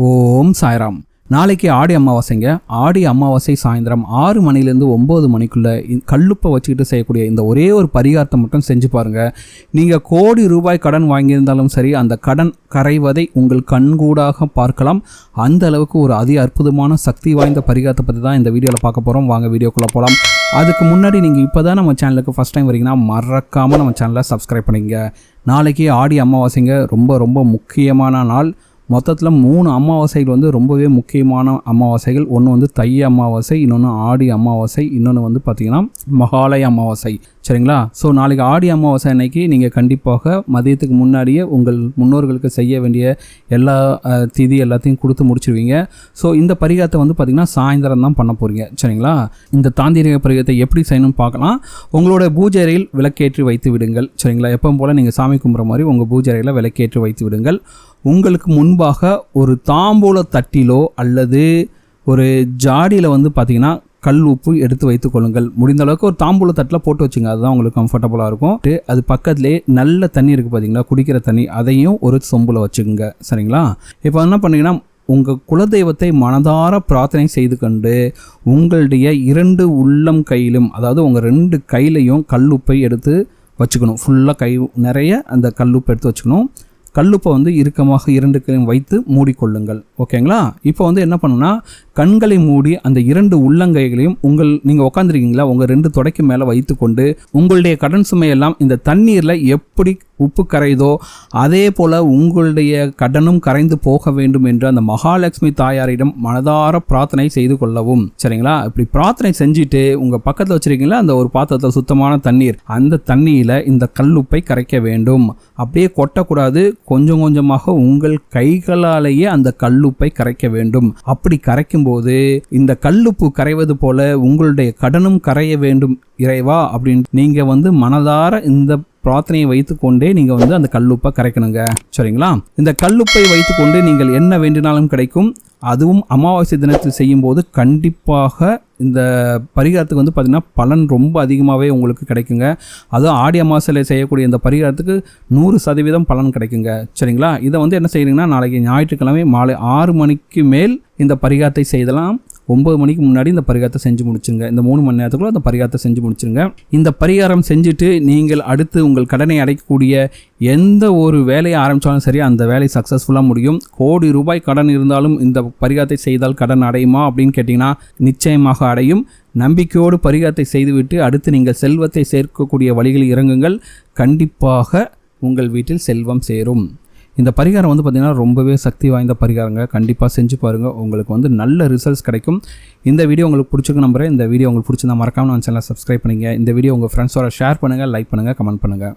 ஓம் சாய்ராம். நாளைக்கு ஆடி அமாவாசைங்க. ஆடி அமாவாசை சாயந்தரம் 6 மணிலேருந்து 9 மணிக்குள்ளே கல்லுப்பை வச்சுக்கிட்டு செய்யக்கூடிய இந்த ஒரே ஒரு பரிகாரத்தை மட்டும் செஞ்சு பாருங்கள். நீங்கள் கோடி ரூபாய் கடன் வாங்கியிருந்தாலும் சரி, அந்த கடன் கரைவதை உங்கள் கண்கூடாக பார்க்கலாம். அந்த அளவுக்கு ஒரு அற்புதமான சக்தி வாய்ந்த பரிகாரத்தை பற்றி தான் இந்த வீடியோவில் பார்க்க போகிறோம். வாங்க வீடியோக்குள்ளே போகலாம். அதுக்கு முன்னாடி நீங்கள் இப்போ தான் நம்ம சேனலுக்கு ஃபஸ்ட் டைம் வரீங்கன்னா மறக்காமல் நம்ம சேனலை சப்ஸ்கிரைப் பண்ணிங்க. நாளைக்கு ஆடி அமாவாசைங்க. ரொம்ப முக்கியமான நாள். மொத்தத்தில் 3 அமாவாசைகள் வந்து ரொம்பவே முக்கியமான அமாவாசைகள். ஒன்று வந்து தை அமாவாசை, இன்னொன்று ஆடி அமாவாசை, இன்னொன்று வந்து பார்த்திங்கன்னா மகாலய அமாவாசை. சரிங்களா? ஸோ நாளைக்கு ஆடி அமாவாசை அன்னைக்கு நீங்கள் கண்டிப்பாக மதியத்துக்கு முன்னாடியே உங்கள் முன்னோர்களுக்கு செய்ய வேண்டிய எல்லா திதி எல்லாத்தையும் கொடுத்து முடிச்சிருவீங்க. ஸோ இந்த பரிகாரத்தை வந்து பார்த்திங்கன்னா சாயந்தரம் தான் பண்ண போகிறீங்க. சரிங்களா? இந்த தாந்திரிக பரிகாரத்தை எப்படி செய்யணும்னு பார்க்கலாம். உங்களோட பூஜை அறையில் விளக்கேற்றி வைத்து விடுங்கள். சரிங்களா? எப்பவும் போல் நீங்கள் சாமி கும்பிட்ற மாதிரி உங்கள் பூஜை அறையில் விளக்கேற்றி வைத்து விடுங்கள். உங்களுக்கு முன்பாக ஒரு தாம்பூல தட்டிலோ அல்லது ஒரு ஜாடியில் வந்து பார்த்திங்கன்னா கல் உப்பு எடுத்து வைத்து கொள்ளுங்கள். முடிந்த அளவுக்கு ஒரு தாம்பூல தட்டில் போட்டு வச்சுங்க. அதுதான் உங்களுக்கு கம்ஃபர்டபுளாக இருக்கும். அது பக்கத்துலேயே நல்ல தண்ணி இருக்குது பார்த்தீங்களா, குடிக்கிற தண்ணி, அதையும் ஒரு சொம்பில் வச்சுக்கோங்க. சரிங்களா? இப்போ என்ன பண்ணிங்கன்னா, உங்கள் குலதெய்வத்தை மனதார பிரார்த்தனை செய்து கொண்டு உங்களுடைய 2 உள்ளம் கையிலும், அதாவது உங்கள் 2 கையிலையும் கல்லுப்பை எடுத்து வச்சுக்கணும். ஃபுல்லாக கை நிறைய அந்த கல்லுப்பை எடுத்து வச்சுக்கணும். கல்லுப்பை வந்து இறுக்கமாக 2 கையும் வைத்து மூடிக்கொள்ளுங்கள். ஓகேங்களா? இப்போ வந்து என்ன பண்ணுன்னா, கண்களை மூடி அந்த 2 உள்ளங்கைகளையும் நீங்கள் உட்காந்துருக்கீங்களா, உங்கள் 2 தொடைக்கு மேலே வைத்து கொண்டு உங்களுடைய கடன் சுமையெல்லாம் இந்த தண்ணீரில் எப்படி உப்பு கரையுதோ அதே போல் உங்களுடைய கடனும் கரைந்து போக வேண்டும் என்று அந்த மகாலட்சுமி தாயாரிடம் மனதார பிரார்த்தனை செய்து கொள்ளவும். சரிங்களா? இப்படி பிரார்த்தனை செஞ்சுட்டு உங்கள் பக்கத்தில் வச்சுருக்கீங்களா அந்த ஒரு பாத்திரத்தில் சுத்தமான தண்ணீர், அந்த தண்ணியில் இந்த கல்லுப்பை கரைக்க வேண்டும். அப்படியே கொட்டக்கூடாது. கொஞ்சம் கொஞ்சமாக உங்கள் கைகளாலேயே அந்த கல்லுப்பை கரைக்க வேண்டும். அப்படி கரைக்கும் போது இந்த கல்லுப்பு கரைவது போல உங்களுடைய கடனும் கரைய வேண்டும் இறைவா அப்படின்னு நீங்க வந்து மனதார இந்த பிரார்த்தனையை வைத்துக்கொண்டே நீங்க வந்து அந்த கல்லுப்பை கரைக்கணுங்க. சரிங்களா? இந்த கல்லுப்பை வைத்துக்கொண்டு நீங்கள் என்ன வேண்டினாலும் கிடைக்கும். அதுவும் அமாவாசை தினத்தில் செய்யும் போது கண்டிப்பாக இந்த பரிகாரத்துக்கு வந்து பார்த்திங்கன்னா பலன் ரொம்ப அதிகமாகவே உங்களுக்கு கிடைக்குங்க. அதுவும் ஆடி அமாவாசையில் செய்யக்கூடிய இந்த பரிகாரத்துக்கு 100% பலன் கிடைக்குங்க. சரிங்களா? இதை வந்து என்ன செய்யுங்கன்னா, நாளைக்கு ஞாயிற்றுக்கிழமை மாலை 6 மணிக்கு மேல் இந்த பரிகாரத்தை செய்யலாம். 9 மணிக்கு முன்னாடி இந்த பரிகாரத்தை செஞ்சு முடிச்சுங்க. இந்த 3 மணி நேரத்துக்குள்ள அந்த பரிகாரத்தை செஞ்சு முடிச்சுருங்க. இந்த பரிகாரம் செஞ்சுட்டு நீங்கள் அடுத்து உங்கள் கடனை அடைக்கக்கூடிய எந்த ஒரு வேலையை ஆரம்பித்தாலும் சரி, அந்த வேலை சக்ஸஸ்ஃபுல்லாக முடியும். கோடி ரூபாய் கடன் இருந்தாலும் இந்த பரிகாரத்தை செய்தால் கடன் அடையுமா அப்படின்னு கேட்டிங்கன்னா நிச்சயமாக அடையும். நம்பிக்கையோடு பரிகாரத்தை செய்துவிட்டு அடுத்து நீங்கள் செல்வத்தை சேர்க்கக்கூடிய வழிகளில் இறங்குங்கள். கண்டிப்பாக உங்கள் வீட்டில் செல்வம் சேரும். இந்த பரிகாரம் வந்து பார்த்திங்கன்னா ரொம்பவே சக்தி வாய்ந்த பரிகாரங்க. கண்டிப்பாக செஞ்சு பாருங்கள். உங்களுக்கு வந்து நல்ல ரிசல்ட்ஸ் கிடைக்கும். இந்த வீடியோ உங்களுக்கு பிடிச்சிருக்கு நம்புறேன். இந்த வீடியோ உங்களுக்கு பிடிச்சிருந்தா மறக்காமல் நம்ம சேனலை சப்ஸ்கிரைப் பண்ணுங்கள். இந்த வீடியோ உங்கள் ஃப்ரெண்ட்ஸோட ஷேர் பண்ணுங்கள், லைக் பண்ணுங்கள், கமெண்ட் பண்ணுங்கள்.